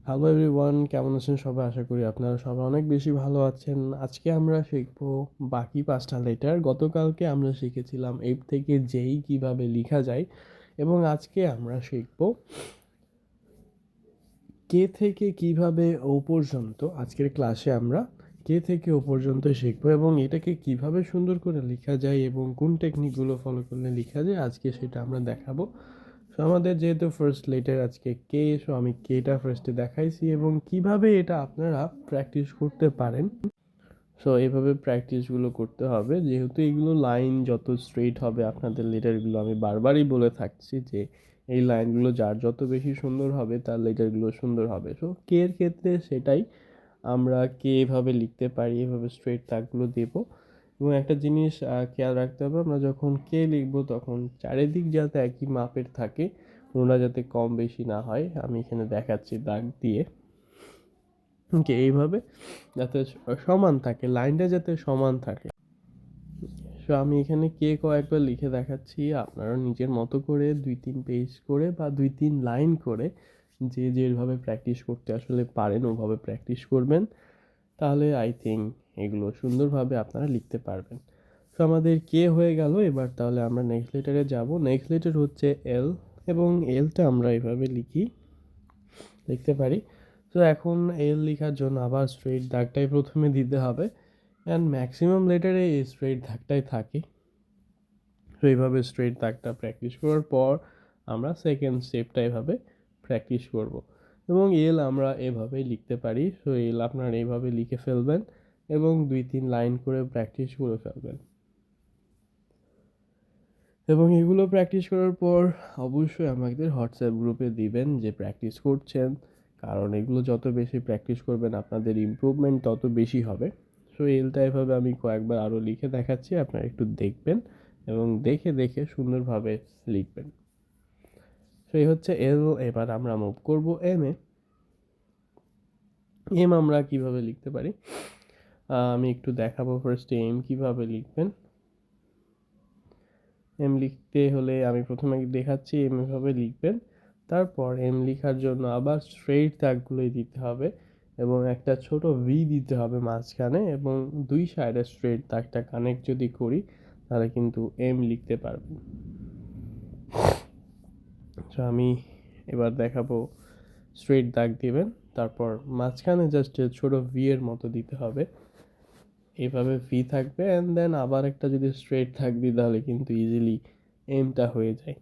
Hello everyone, কেমন আছেন সবাই? আশা করি আপনারা সবাই অনেক বেশি ভালো আছেন। আজকে আমরা শিখব বাকি ৫টা লেটার। গতকালকে আমরা শিখেছিলাম এফ থেকে জেই কিভাবে লিখা যায়, এবং আজকে আমরা শিখব কে থেকে কিভাবে ও পর্যন্ত। আজকের ক্লাসে আমরা কে থেকে ও পর্যন্ত শিখব এবং এটাকে কিভাবে সুন্দর করে লেখা যায় এবং কোন টেকনিকগুলো ফলো করলে লেখা যায় আজকে সেটা আমরা দেখাবো। সো আমাদের যেহেতু ফার্স্ট লেটার আজকে কে, সো আমি কেটা ফার্স্টে দেখাইছি এবং কিভাবে এটা আপনারা প্র্যাকটিস করতে পারেন। সো এইভাবে প্র্যাকটিসগুলো করতে হবে, যেহেতু এগুলো লাইন যত স্ট্রেট হবে আপনাদের লেটারগুলো, আমি বারবারই বলে থাকছি যে এই লাইনগুলো যার যত বেশি সুন্দর হবে তার লেটারগুলো সুন্দর হবে। সো কে এর ক্ষেত্রে সেটাই, আমরা কে এভাবে লিখতে পারি, এভাবে স্ট্রেট দাগগুলো দেবো। এবং একটা জিনিস খেয়াল রাখতে হবে, আমরা যখন কে লিখবো তখন চারিদিক যাতে একই মাপের থাকে, কোনোটা যাতে কম বেশি না হয়। আমি এখানে দেখাচ্ছি দাগ দিয়ে, ওকে, এইভাবে যাতে সমান থাকে, লাইনটা যাতে সমান থাকে। সো আমি এখানে কে কয়েকবার লিখে দেখাচ্ছি, আপনারা নিজের মতো করে 2-3 পেজ করে বা 2-3 লাইন করে যে যেভাবে প্র্যাকটিস করতে আসলে পারেন ওভাবে প্র্যাকটিস করবেন, তাহলে আই থিঙ্ক এগুলো সুন্দরভাবে আপনারা লিখতে পারবেন। তো আমাদের কে হয়ে গেল, এবার তাহলে আমরা নেক্সট লেটারে যাব। নেক্সট লেটার হচ্ছে এল, এবং এলটা আমরা এভাবে লিখতে পারি। তো এখন এল লেখার জন্য আবার স্ট্রেট দাগটাই প্রথমে দিতে হবে, অ্যান্ড ম্যাক্সিমাম লেটারে এই স্ট্রেট দাগটাই থাকে। তো এইভাবে স্ট্রেট দাগটা প্র্যাকটিস করার পর আমরা সেকেন্ড স্টেপটা এভাবে প্র্যাকটিস করব, এবং এল আমরা এভাবেই লিখতে পারি। সো এল আপনারা এইভাবে লিখে ফেলবেন এবং 2-3 লাইন করে প্র্যাকটিস করে ফেলবেন। এবং এগুলো প্র্যাকটিস করার পর অবশ্যই আমাদের হোয়াটসঅ্যাপ গ্রুপে দিবেন যে প্র্যাকটিস করছেন, কারণ এগুলো যত বেশি প্র্যাকটিস করবেন আপনাদের ইমপ্রুভমেন্ট তত বেশি হবে। সো এলটা এভাবে আমি কয়েকবার আরও লিখে দেখাচ্ছি, আপনারা একটু দেখবেন এবং দেখে দেখে সুন্দরভাবে লিখবেন। সো এই হচ্ছে এল। এবার আমরা মুভ করব এম এ। এম আমরা কিভাবে লিখতে পারি আমি একটু দেখাবো। ফার্স্টে এম কিভাবে লিখবেন। এম লিখতে হলে আমি প্রথমে দেখাচ্ছি এম এভাবে লিখবেন, তারপর এম লেখার জন্য আবার স্ট্রেইট দাগগুলোই দিতে হবে এবং একটা ছোট ভি দিতে হবে মাঝখানে, এবং দুই সাইডে স্ট্রেইট দাগটা কানেক্ট যদি করি তাহলে কিন্তু এম লিখতে পারবেন। তো আমি এবার দেখাবো, স্ট্রেইট দাগ দিবেন, তারপর মাঝখানে জাস্ট ছোট ভি এর মতো দিতে হবে, এইভাবে ভি থাকবে, অ্যান্ড দেন আবার একটা যদি স্ট্রেইট দাগ দিই তাহলে কিন্তু ইজিলি এমটা হয়ে যায়।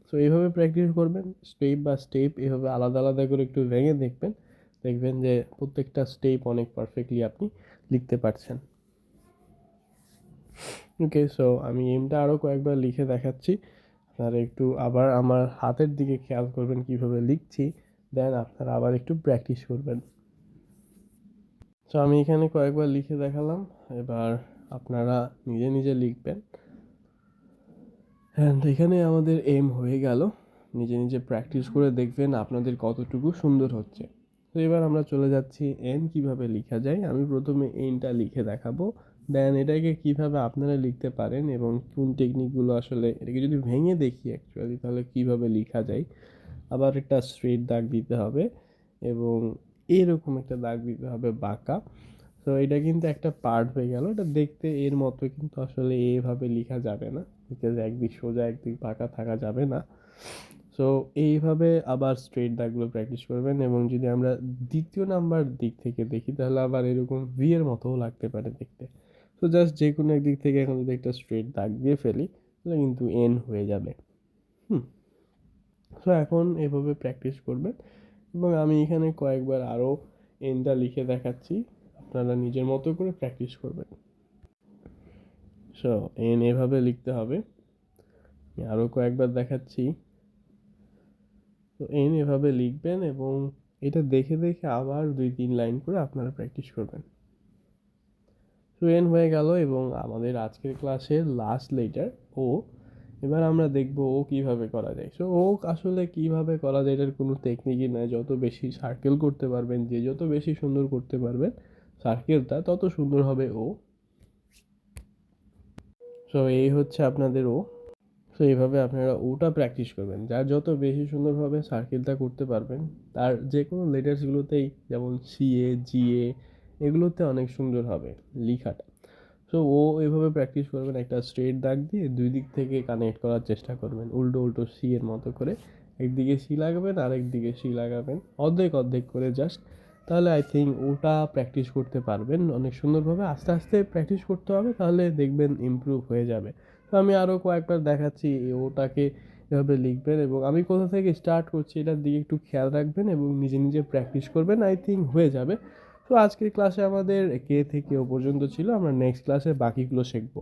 সো এইভাবে প্র্যাকটিস করবেন স্টেপ বাই স্টেপ, এভাবে আলাদা আলাদা করে একটু ভেঙে দেখবেন, দেখবেন যে প্রত্যেকটা স্টেপ অনেক পারফেক্টলি আপনি লিখতে পারছেন। ওকে, সো আমি এমটা আরও কয়েকবার লিখে দেখাচ্ছি, আপনারা একটু আবার আমার হাতের দিকে খেয়াল করবেন কিভাবে লিখছি, দেন আপনারা আবার একটু প্র্যাকটিস করবেন। সো আমি এখানে কয়েকবার লিখে দেখালাম, এবার আপনারা নিজে নিজে লিখবেন। অ্যান্ড এখানে আমাদের এম হয়ে গেল, নিজে নিজে প্র্যাকটিস করে দেখবেন আপনাদের কতটুকু সুন্দর হচ্ছে। তো এবার আমরা চলে যাচ্ছি এন কিভাবে লেখা যায়। আমি প্রথমে এনটা লিখে দেখাবো, দেন এটাকে কিভাবে আপনারা লিখতে পারেন এবং কোন টেকনিকগুলো আসলে, এটাকে যদি ভেঙে দেখি অ্যাকচুয়ালি তাহলে কিভাবে লেখা যায়। আবার একটা স্ট্রেট দাগ দিতে হবে এবং এরকম একটা দাগ দিতে হবে বাঁকা। তো এটা কিন্তু একটা পার্ট হয়ে গেল, এটা দেখতে এর মতো, কিন্তু আসলে এভাবে লেখা যাবে না, বিকজ একদিক সোজা একদিক বাঁকা থাকা যাবে না। সো এইভাবে আবার স্ট্রেট দাগগুলো প্র্যাকটিস করবেন, এবং যদি আমরা দ্বিতীয় নাম্বার দিক থেকে দেখি তাহলে আবার এরকম ভি এর মতোও লাগতে পারে দেখতে। তো জাস্ট যে কোনো একদিক থেকে এখন যদি একটা স্ট্রেট দাগ দিয়ে ফেলি তাহলে কিন্তু এন হয়ে যাবে। হুম সো এখন এভাবে প্র্যাকটিস করবেন, এবং আমি এখানে কয়েকবার আরও এনটা লিখে দেখাচ্ছি, আপনারা নিজের মতো করে প্র্যাকটিস করবেন। সো এন এভাবে লিখতে হবে, আমি আরও কয়েকবার দেখাচ্ছি। তো এন এভাবে লিখবেন এবং এটা দেখে দেখে আবার 2-3 লাইন করে আপনারা প্র্যাকটিস করবেন। তো এন হয়ে গেল, এবং আমাদের আজকের ক্লাসের লাস্ট লেটার ও। এবার আমরা দেখব ও কিভাবে করা যায়। সো ও আসলে কিভাবে করা যায় এটার কোনো টেকনিকই নাই, যত বেশি সার্কেল করতে পারবেন, যে যত বেশি সুন্দর করতে পারবেন সার্কেলটা তত সুন্দর হবে ও। সো এই হচ্ছে আপনাদের ও। সো এইভাবে আপনারা ওটা প্র্যাকটিস করবেন। যার যত বেশি সুন্দরভাবে সার্কেলটা করতে পারবেন, তার যে কোনো লেটার্সগুলোতেই, যেমন সিএ, জিএ, এগুলোতে অনেক সুন্দর হবে লিখাটা। সো ও এভাবে প্র্যাকটিস করবেন, একটা স্ট্রেট দাগ দিয়ে দুই দিক থেকে কানেক্ট করার চেষ্টা করবেন, উল্টো উল্টো সি এর মতো করে। একদিকে সি লাগাবেন, আরেক দিকে সি লাগাবেন, অর্ধেক অর্ধেক করে জাস্ট। তাহলে আই থিঙ্ক ওটা প্র্যাকটিস করতে পারবেন অনেক সুন্দরভাবে। আস্তে আস্তে প্র্যাকটিস করতে হবে, তাহলে দেখবেন ইমপ্রুভ হয়ে যাবে। তো আমি আরও কয়েকবার দেখাচ্ছি ওটাকে এভাবে লিখবেন, এবং আমি কোথা থেকে স্টার্ট করছি এটার দিকে একটু খেয়াল রাখবেন এবং নিজে নিজে প্র্যাকটিস করবেন, আই থিঙ্ক হয়ে যাবে। তো আজকের ক্লাসে আমাদের কে থেকে ও পর্যন্ত ছিল। আমরা নেক্সট ক্লাসে বাকিগুলো শিখব।